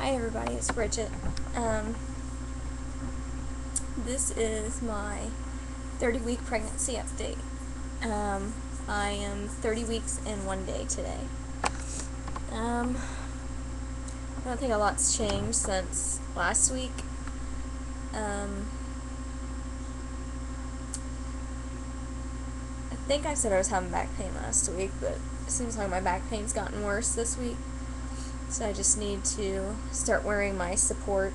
Hi everybody, it's Bridget. This is my 30-week pregnancy update. I am 30 weeks and 1 day today. I don't think a lot's changed since last week. I think I said I was having back pain last week, but it seems like my back pain's gotten worse this week. So I just need to start wearing my support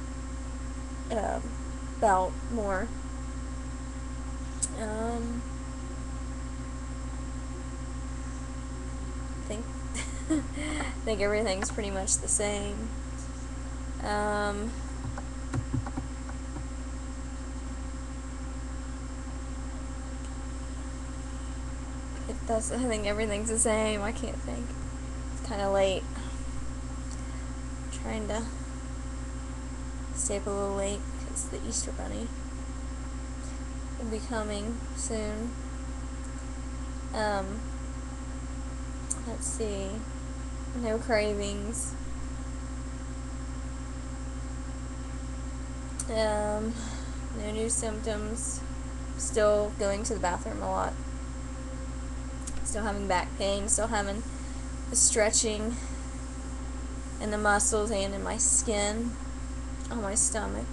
belt more. I think everything's pretty much the same. I think everything's the same. I can't think. It's kind of late. I'm trying to stay up a little late because the Easter Bunny will be coming soon. Let's see. No cravings. No new symptoms. Still going to the bathroom a lot. Still having back pain. Still having the stretching in the muscles and in my skin on my stomach.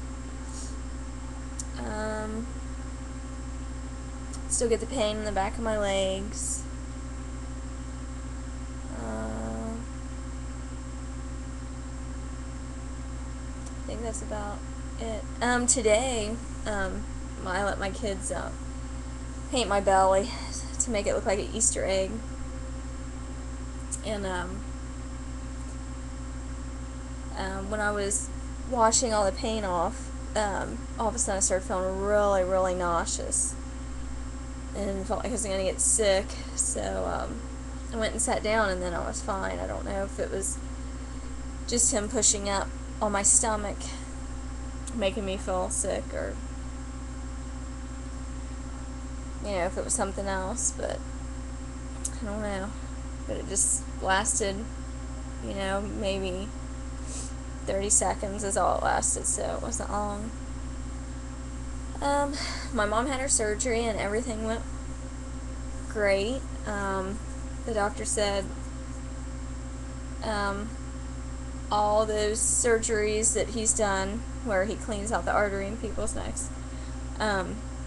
Still get the pain in the back of my legs. I think that's about it. Today, I let my kids paint my belly to make it look like an Easter egg. And when I was washing all the paint off, all of a sudden I started feeling really, really nauseous. And felt like I was going to get sick. So I went and sat down, and then I was fine. I don't know if it was just him pushing up on my stomach, making me feel sick, or if it was something else, but I don't know. But it just lasted, maybe 30 seconds is all it lasted, so it wasn't long. My mom had her surgery and everything went great. The doctor said all those surgeries that he's done where he cleans out the artery in people's necks,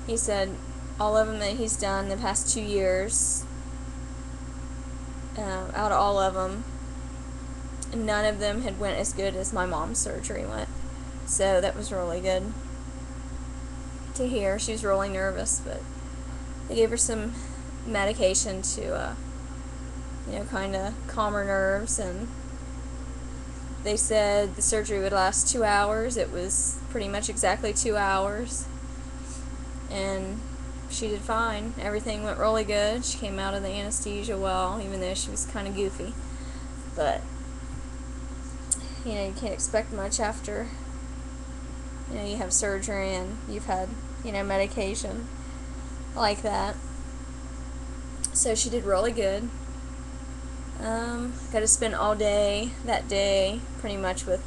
he said all of them that he's done the past 2 years, out of all of them, none of them had went as good as my mom's surgery went. So that was really good to hear. She was really nervous, but they gave her some medication to kind of calm her nerves, and they said the surgery would last 2 hours. It was pretty much exactly 2 hours, and she did fine. Everything went really good. She came out of the anesthesia well, even though she was kind of goofy. But you can't expect much after you have surgery and you've had medication like that. So she did really good. Got to spend all day that day pretty much with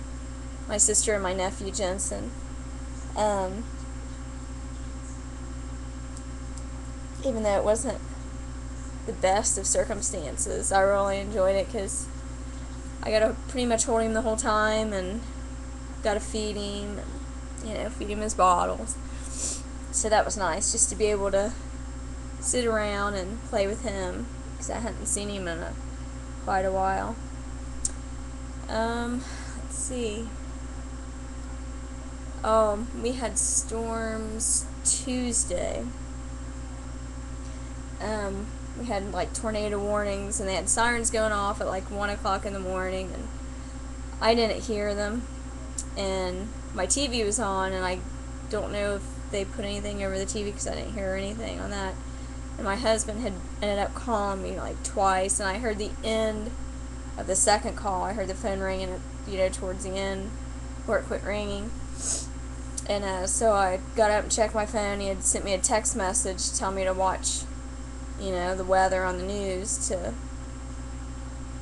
my sister and my nephew Jensen. Even though it wasn't the best of circumstances, I really enjoyed it because I got to pretty much hold him the whole time and got to feed him and feed him his bottles. So that was nice, just to be able to sit around and play with him, because I hadn't seen him in quite a while. Let's see. We had storms Tuesday. We had tornado warnings, and they had sirens going off at 1 o'clock in the morning, and I didn't hear them. And my TV was on, and I don't know if they put anything over the TV because I didn't hear anything on that. And my husband had ended up calling me twice, and I heard the end of the second call. I heard the phone ringing, towards the end before it quit ringing. And so I got up and checked my phone. He had sent me a text message telling me to watch, the weather on the news, to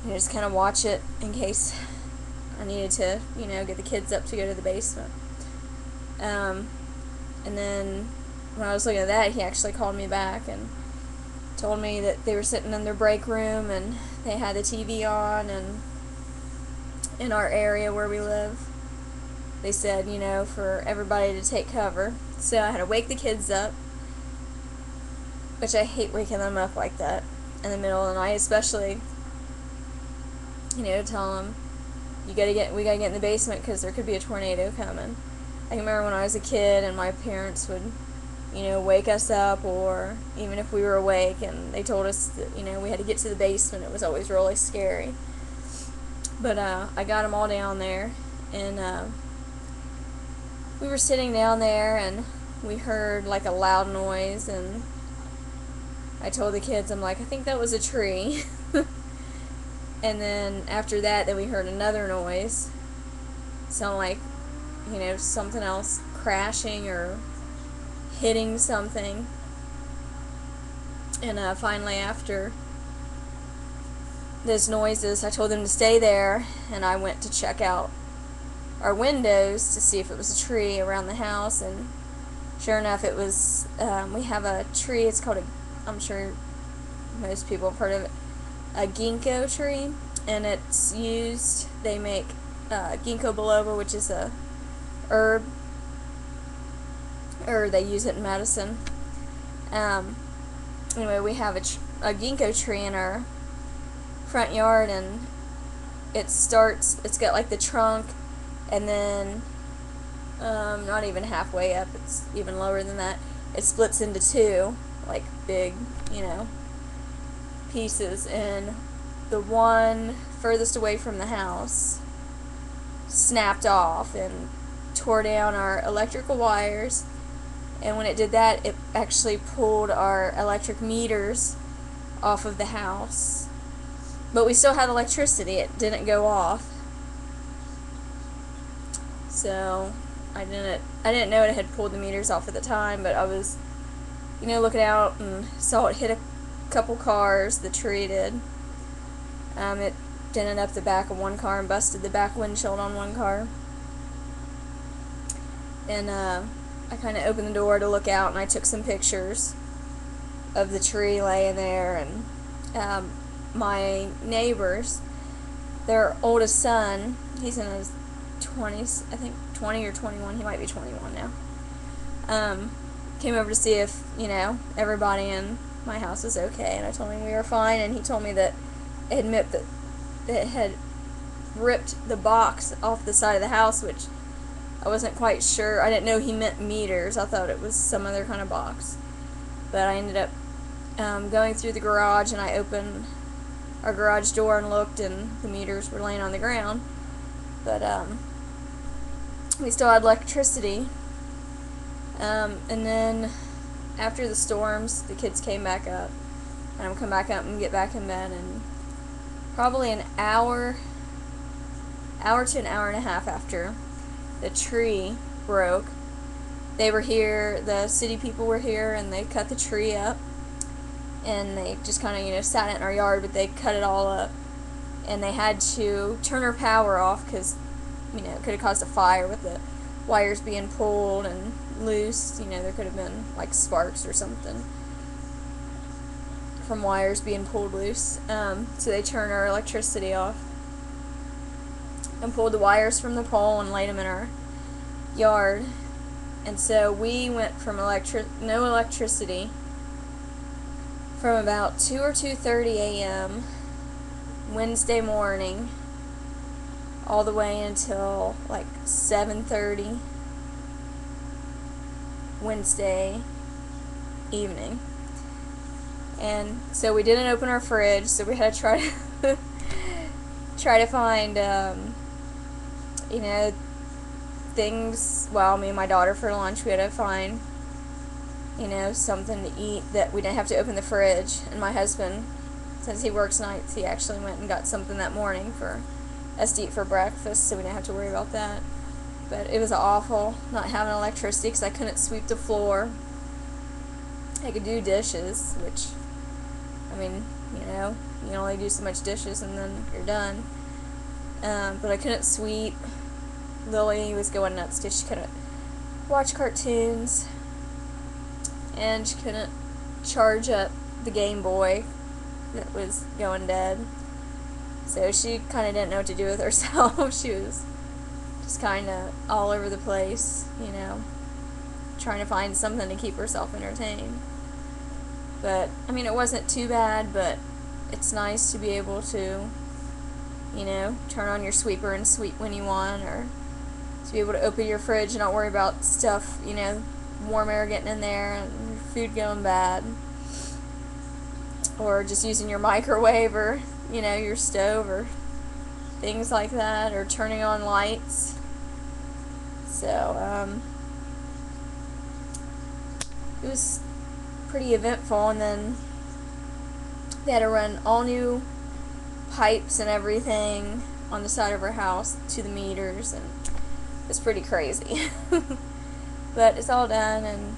just kind of watch it in case I needed to, get the kids up to go to the basement. And then when I was looking at that, he actually called me back and told me that they were sitting in their break room and they had the TV on, and in our area where we live, they said, for everybody to take cover. So I had to wake the kids up, which I hate waking them up like that in the middle of the night, especially, tell them, we gotta get in the basement because there could be a tornado coming. I can remember when I was a kid and my parents would, wake us up, or even if we were awake and they told us that, we had to get to the basement, it was always really scary. But I got them all down there, and we were sitting down there and we heard like a loud noise, and I told the kids, I'm like, I think that was a tree. And then after that, then we heard another noise. Sound like, something else crashing or hitting something. And finally, after those noises, I told them to stay there, and I went to check out our windows to see if it was a tree around the house, and sure enough, it was. We have a tree, it's called I'm sure most people have heard of it, a ginkgo tree, and it's used, they make ginkgo biloba, which is a herb, or they use it in medicine. Anyway, we have a ginkgo tree in our front yard, and it's got like the trunk, and then not even halfway up, it's even lower than that, it splits into two, like big, pieces, and the one furthest away from the house snapped off and tore down our electrical wires, and when it did that, it actually pulled our electric meters off of the house. But we still had electricity, it didn't go off. So I didn't know it had pulled the meters off at the time, but I was, looking out and saw it hit a couple cars, the tree did. It dented up the back of one car and busted the back windshield on one car. And I kind of opened the door to look out, and I took some pictures of the tree laying there, and my neighbors, their oldest son, he's in his 20s, I think 20 or 21, he might be 21 now, came over to see if, everybody in my house was okay, and I told him we were fine, and he told me that it had ripped the box off the side of the house, which I wasn't quite sure. I didn't know he meant meters. I thought it was some other kind of box. But I ended up going through the garage, and I opened our garage door and looked, and the meters were laying on the ground. But we still had electricity. And then after the storms, the kids came back up, and I would come back up and get back in bed, and probably an hour to an hour and a half after the tree broke, they were here, the city people were here, and they cut the tree up, and they just kind of, sat it in our yard, but they cut it all up, and they had to turn our power off because, it could have caused a fire with the wires being pulled and loose. There could have been like sparks or something from wires being pulled loose. So they turned our electricity off and pulled the wires from the pole and laid them in our yard. And so we went from no electricity from about 2 or 2:30 a.m. Wednesday morning all the way until like 7:30 Wednesday evening. And so we didn't open our fridge, so we had to try to find things, me and my daughter for lunch, we had to find something to eat that we didn't have to open the fridge. And my husband, since he works nights, he actually went and got something that morning for us to eat for breakfast, so we didn't have to worry about that. But it was awful not having electricity because I couldn't sweep the floor. I could do dishes, which, you can only do so much dishes and then you're done. but I couldn't sweep. Lily was going nuts because she couldn't watch cartoons, and she couldn't charge up the Game Boy that was going dead. So she kind of didn't know what to do with herself. She was just kind of all over the place, you know, trying to find something to keep herself entertained. But, I mean, it wasn't too bad, but it's nice to be able to, you know, turn on your sweeper and sweep when you want, or to be able to open your fridge and not worry about stuff, you know, warm air getting in there and your food going bad. Or just using your microwave or, you know, your stove or things like that, or turning on lights. So, it was pretty eventful, and then they had to run all new pipes and everything on the side of our house to the meters, and it's pretty crazy. But it's all done, and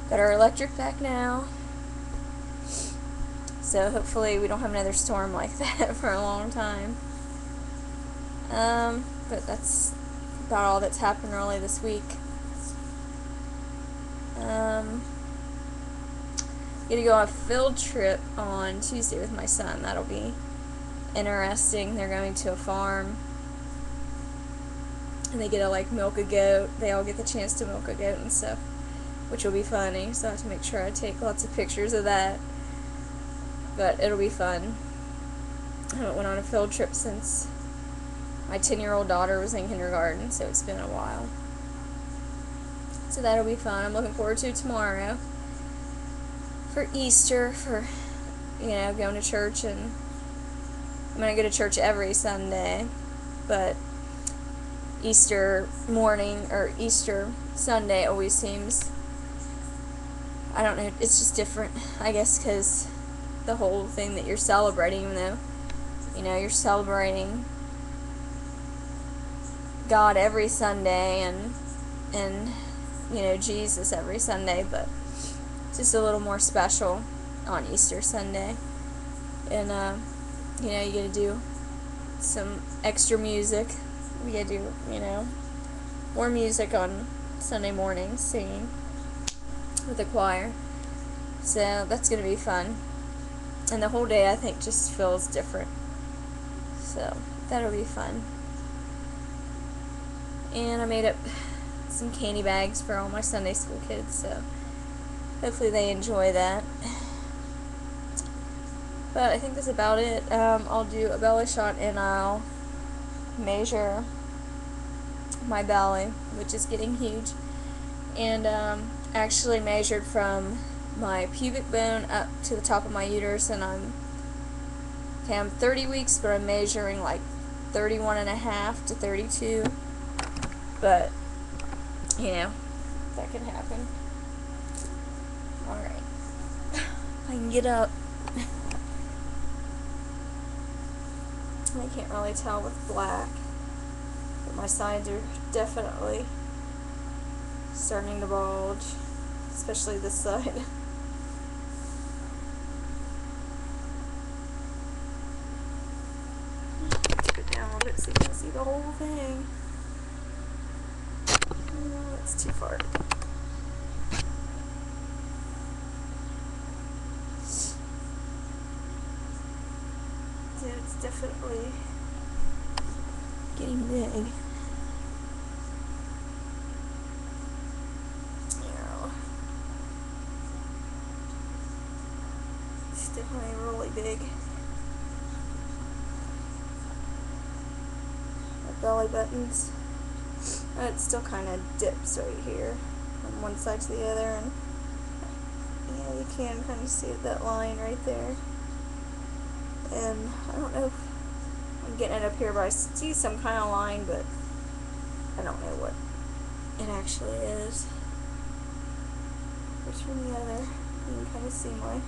got our electric back now. So hopefully we don't have another storm like that for a long time. But that's about all that's happened really this week. Get to go on a field trip on Tuesday with my son. That'll be interesting. They're going to a farm, and they get to like milk a goat. They all get the chance to milk a goat and stuff, which will be funny. So I have to make sure I take lots of pictures of that. But it'll be fun. I haven't went on a field trip since my 10-year-old daughter was in kindergarten, so it's been a while. So that'll be fun. I'm looking forward to it tomorrow for Easter, for, you know, going to church. And I'm going to go to church every Sunday, but Easter morning or Easter Sunday always seems, I don't know, it's just different, I guess, because the whole thing that you're celebrating, even though, you know, you're celebrating God every Sunday and you know, Jesus every Sunday, but it's just a little more special on Easter Sunday. And you know, you get to do some extra music. We get to do, you know, more music on Sunday mornings, singing with the choir. So that's going to be fun. And the whole day, I think, just feels different. So that'll be fun. And I made up some candy bags for all my Sunday school kids, so hopefully they enjoy that. But I think that's about it. I'll do a belly shot, and I'll measure my belly, which is getting huge. And actually measured from my pubic bone up to the top of my uterus, and I'm 30 weeks, but I'm measuring like 31.5 to 32. But, you know, that can happen. Alright. I can get up. I can't really tell with black, but my sides are definitely starting to bulge, especially this side. Take it down a little bit so you can see the whole thing. No, that's too far. So it's definitely getting big. It's definitely really big. My belly buttons. It still kind of dips right here from one side to the other, and yeah, you can kind of see that line right there. And I don't know if I'm getting it up here, but I see some kind of line, but I don't know what it actually is. Which from the other, you can kind of see my